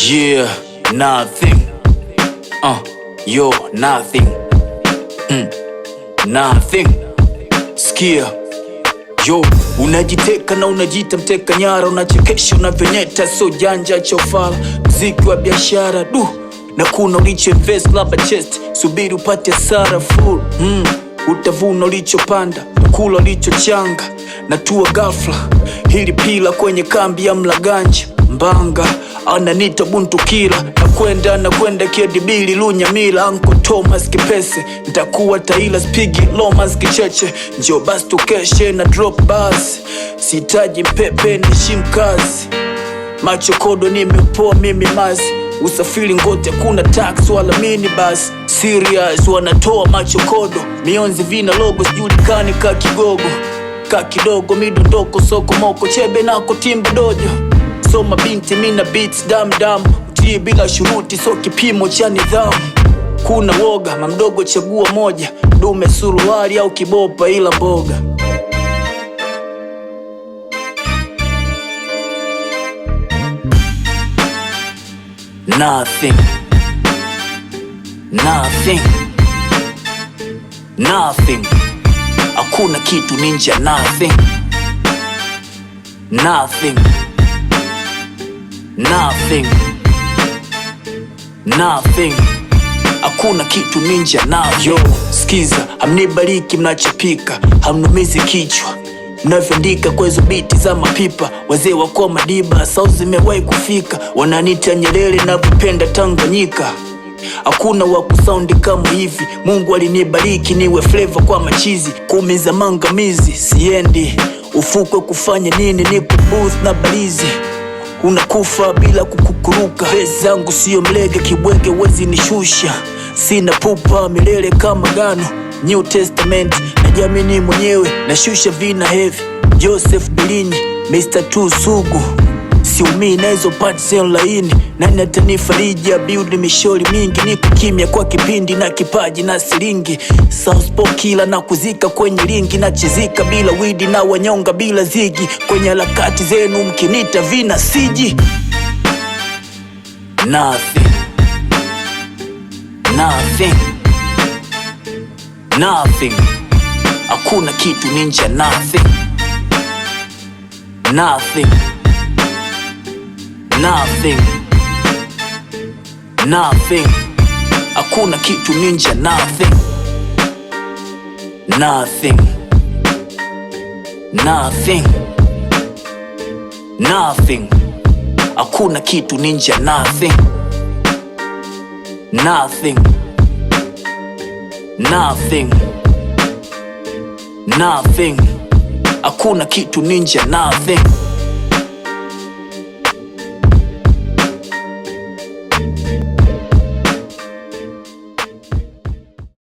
Yeah, nothing. Yo, nothing. Nothing. Sikia. Yo, unajiteka na unajita mteka nyara, unachekesha unavyonyeta, so janja chofala, mziki wa biashara na kuna ulicho invest labda chest, subiri upate hasara full. Utavuna ulichopanda, kula ulichochanga, na tua ghafla hili pila kwenye kambi ya mlaganja mbanga. Ananita buntu kila na kwenda kiedibili lunyamila. Uncle Thomas Kipese nitakuwa Taila Spigi Lomas Kicheche. Njoo basi tukeshe na drop bars, sitaji mpepe ni shimkazi. Macho kodo nimepoa mimi mazi, usafiri ngote kuna tax wala minibus. Serious wanatoa macho kodo, mionzi vina logo sijulikani ka kidogo midondoko soko moko chebe nako timba dojo. Soma binti mina beats dam utie bila shuruti, so kipimo cha nidhamu. Kuna woga mamdogo chagua moja, dume suruali au kibopa ila mboga. Nothing. Hakuna kitu ninja. Nothing. Hakuna kitu ninja. Yo, skiza, hamnibariki mnachopika, hamnumizi kichwa mnavyandika kwa hizo biti za mapipa. Wazee wako madiba, sauti zimewahi kufika, wananita Nyerere na kupenda Tanganyika. Hakuna wakusaundi kama hivi, Mungu alinibariki niwe flavor kwa machizi. Kumiza mangamizi, siendi ufukwe kufanya nini, niko booth na balizi. Unakufa bila kukukuruka, pesa zangu sio mlege kibwege wezi nishusha. Sina pupa milele kama gano, New Testament najiamini mwenyewe, nashusha vina heavy. Joseph Bilinyi, Mr. Tu Sugu, siumii na hizo parts laini. Nani atanifariji build mishori mingi, niko kimya kwa kipindi na kipaji na siringi. Southpaw kila na kuzika kwenye ringi, na chizika bila widi na wanyonga bila zigi. Kwenye harakati zenu mkinita vina siji. Nothing. Hakuna kitu ninja. Nothing. Hakuna kitu ninja. Nothing. Hakuna kitu ninja. Nothing. Hakuna kitu ninja. Nothing.